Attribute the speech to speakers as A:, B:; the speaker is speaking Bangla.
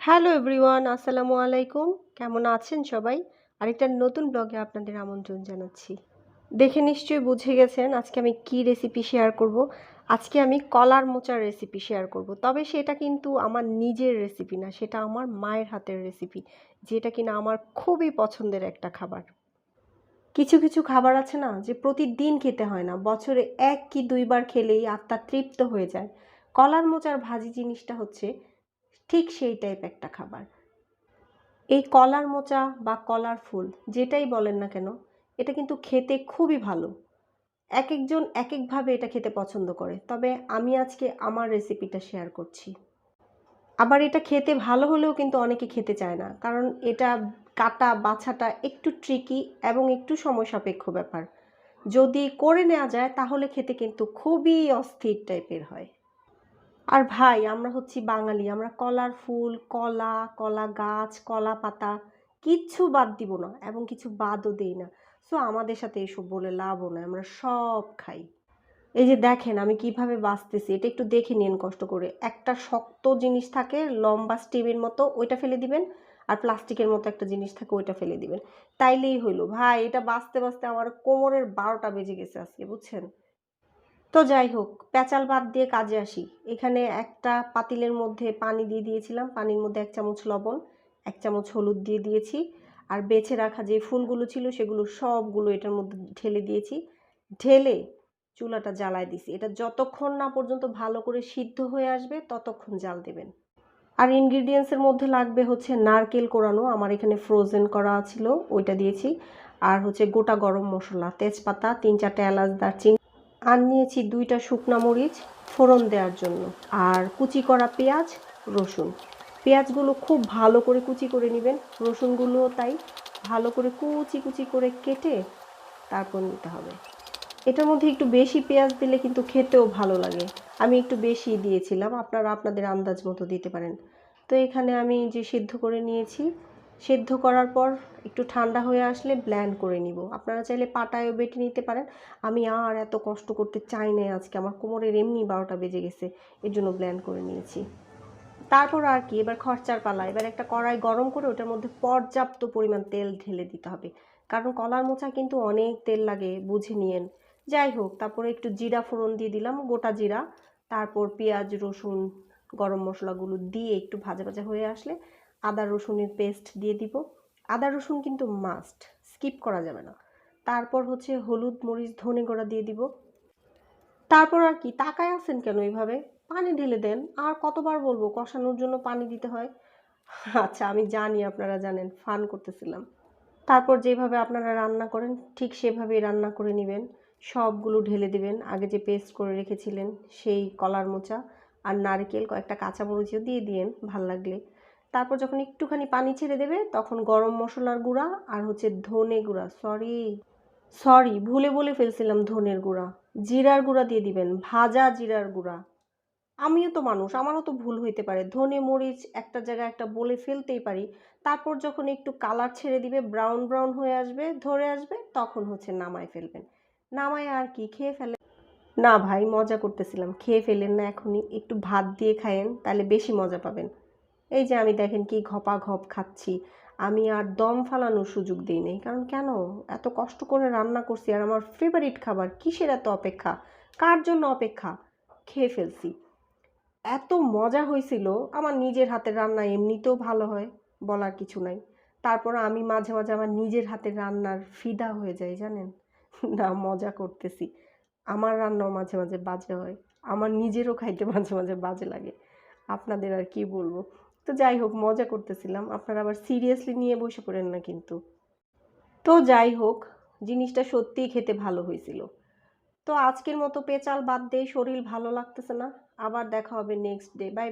A: হ্যালো এভরিওয়ান, আসসালামু আলাইকুম। কেমন আছেন সবাই? আরেকটা নতুন ব্লগে আপনাদের আমন্ত্রণ জানাচ্ছি। দেখে নিশ্চয়ই বুঝে গেছেন আজকে আমি কি রেসিপি শেয়ার করব। আজকে আমি কলার মোচার রেসিপি শেয়ার করব। তবে সেটা কিন্তু আমার নিজের রেসিপি না, সেটা আমার মায়ের হাতের রেসিপি, যেটা কিনা আমার খুবই পছন্দের একটা খাবার। কিছু কিছু খাবার আছে না যে প্রতিদিন খেতে হয় না, বছরে ১ কি ২ বার খেলেই আত্মা তৃপ্ত হয়ে যায়। কলার মোচার ভাজি জিনিসটা হচ্ছে ঠিক সেই টাইপ একটা খাবার। এই কলার মোচা বা কলার ফুল যেটাই বলেন না কেন, এটা কিন্তু খেতে খুবই ভালো। একেকজন একেকভাবে এটা খেতে পছন্দ করে। তবে আমি আজকে আমার রেসিপিটা শেয়ার করছি। আবার এটা খেতে ভালো হলেও কিন্তু অনেকে খেতে চায় না। কারণ এটা কাটা বাছাটা একটু ট্রিকি এবং একটু সময় সাপেক্ষ ব্যাপার। যদি করে নেওয়া যায় তাহলে খেতে কিন্তু খুবই অস্থির টাইপের হয়। আর ভাই আমরা হচ্ছি বাঙালি, আমরা কলার ফুল, কলা, কলা গাছ, কলা পাতা কিচ্ছু বাদ দিব না এবং কিছু বাদও দেই না। সো আমাদের সাথে এসব বলে লাভও নয়, আমরা সব খাই। এই যে দেখেন আমি কিভাবে বাছতেছি, এটা একটু দেখে নিন কষ্ট করে। একটা শক্ত জিনিস থাকে লম্বা স্টিমের মতো, ওইটা ফেলে দিবেন। আর প্লাস্টিকের মতো একটা জিনিস থাকে, ওইটা ফেলে দিবেন। তাইলেই হইলো। ভাই এটা বাছতে বাছতে আমার কোমরের ১২টা বেজে গেছে আজকে, বুঝছেন? তো যাই হোক, প্যাচাল বাদ দিয়ে কাজে আসি। এখানে একটা পাতিলের মধ্যে পানি দিয়ে দিয়েছিলাম, পানির মধ্যে ১ চামচ লবণ, ১ চামচ হলুদ দিয়ে দিয়েছি। আর বেছে রাখা যে ফুলগুলো ছিল সেগুলো সবগুলো এটার মধ্যে ঢেলে দিয়েছি। ঢেলে চুলাটা জ্বালায় দিছি। এটা যতক্ষণ না পর্যন্ত ভালো করে সিদ্ধ হয়ে আসবে ততক্ষণ জাল দেবেন। আর ইনগ্রিডিয়েন্টসের মধ্যে লাগবে হচ্ছে নারকেল কোড়ানো, আমার এখানে ফ্রোজেন করা ছিল, ওইটা দিয়েছি। আর হচ্ছে গোটা গরম মসলা, তেজপাতা, ৩-৪টা এলাচ, দারচিনি। আর নিয়েছি ২টা শুকনা মরিচ ফোড়ন দেওয়ার জন্য। আর কুচি করা পেঁয়াজ, রসুন। পেঁয়াজগুলো খুব ভালো করে কুচি করে নেবেন, রসুনগুলোও তাই ভালো করে কুচি কুচি করে কেটে তারপর নিতে হবে। এটার মধ্যে একটু বেশি পেঁয়াজ দিলে কিন্তু খেতেও ভালো লাগে। আমি একটু বেশি দিয়েছিলাম, আপনারা আপনাদের আন্দাজ মতো দিতে পারেন। তো এখানে আমি যে সিদ্ধ করে নিয়েছি, সিদ্ধ করার পর একটু ঠান্ডা হয়ে আসলে ব্লেন্ড করে নিব। আপনারা চাইলে পাটায়ও বেটে নিতে পারেন। আমি আর এত কষ্ট করতে চাই না আজকে, আমার কোমরের এমনি ১২টা বেজে গেছে, এর জন্য ব্লেন্ড করে নিয়েছি। তারপর আর কি, এবার খরচার পালা। এবার একটা কড়াই গরম করে ওটার মধ্যে পর্যাপ্ত পরিমাণ তেল ঢেলে দিতে হবে, কারণ কলার মোচা কিন্তু অনেক তেল লাগে, বুঝে নিয়েন। যাই হোক, তারপরে একটু জিরা ফোড়ন দিয়ে দিলাম, গোটা জিরা। তারপর পেঁয়াজ, রসুন, গরম মশলাগুলো দিয়ে একটু ভাজা ভাজা হয়ে আসলে আদা রসুনের পেস্ট দিয়ে দিব। আদা রসুন কিন্তু মাস্ট, স্কিপ করা যাবে না। তারপর হচ্ছে হলুদ, মরিচ, ধনে গুঁড়া দিয়ে দিব। তারপর আর কি, তাকায় আছেন কেন এইভাবে? পানি ঢেলে দেন। আর কতবার বলবো কষানোর জন্য পানি দিতে হয়? আচ্ছা আমি জানি আপনারা জানেন, ফান করতেছিলাম। তারপর যেভাবে আপনারা রান্না করেন ঠিক সেভাবেই রান্না করে নেবেন। সবগুলো ঢেলে দিবেন। আগে যে পেস্ট করে রেখেছিলেন সেই কলার মোচা আর নারকেল, কয়েকটা কাঁচামরিচও দিয়ে দিয়েন ভাল লাগলে। তারপর যখন একটুখানি পানি ছেড়ে দেবে তখন গরম মশলার গুঁড়া আর হচ্ছে ধনে গুঁড়া, সরি ভুলে বলে ফেলছিলাম, ধনের গুঁড়া, জিরার গুঁড়া দিয়ে দিবেন, ভাজা জিরার গুঁড়া। আমিও তো মানুষ, আমারও তো ভুল হইতে পারে, ধনে মরিচ একটা জায়গায় একটা বলে ফেলতেই পারি। তারপর যখন একটু কালার ছেড়ে দিবে, ব্রাউন ব্রাউন হয়ে আসবে, ধরে আসবে, তখন হচ্ছে নামায় ফেলবেন। নামায় আর কি খেয়ে ফেলেন। না ভাই মজা করতেছিলাম, খেয়ে ফেলেন না এখনই, একটু ভাত দিয়ে খায়েন তাহলে বেশি মজা পাবেন। এই যে আমি দেখেন কি ঘপাঘপ খাচ্ছি, আমি আর দম ফালানোর সুযোগ দিই নাই। কারণ কেন, এত কষ্ট করে রান্না করছি আর আমার ফেভারিট খাবার, কিসের এত অপেক্ষা, কার জন্য অপেক্ষা, খেয়ে ফেলছি। এত মজা হয়েছিল, আমার নিজের হাতের রান্না এমনিতেও ভালো হয়, বলার কিছু নাই। তারপর আমি মাঝে মাঝে আমার নিজের হাতের রান্নার ফিদা হয়ে যাই জানেন। না মজা করতেছি, আমার রান্নাও মাঝে মাঝে বাজে হয়, আমার নিজেরও খাইতে মাঝে মাঝে বাজে লাগে, আপনাদের আর কি বলবো। তো যাই হোক, মজা করতেছিলাম, আপনারা আবার সিরিয়াসলি নিয়ে বসে পড়েন না কিন্তু। তো যাই হোক, জিনিসটা সত্যিই খেতে ভালো হয়েছিল। তো আজকের মতো পেঁচাল বাদ দিয়ে, শরীর ভালো লাগতেছে না। আবার দেখা হবে নেক্সট ডে। Bye bye.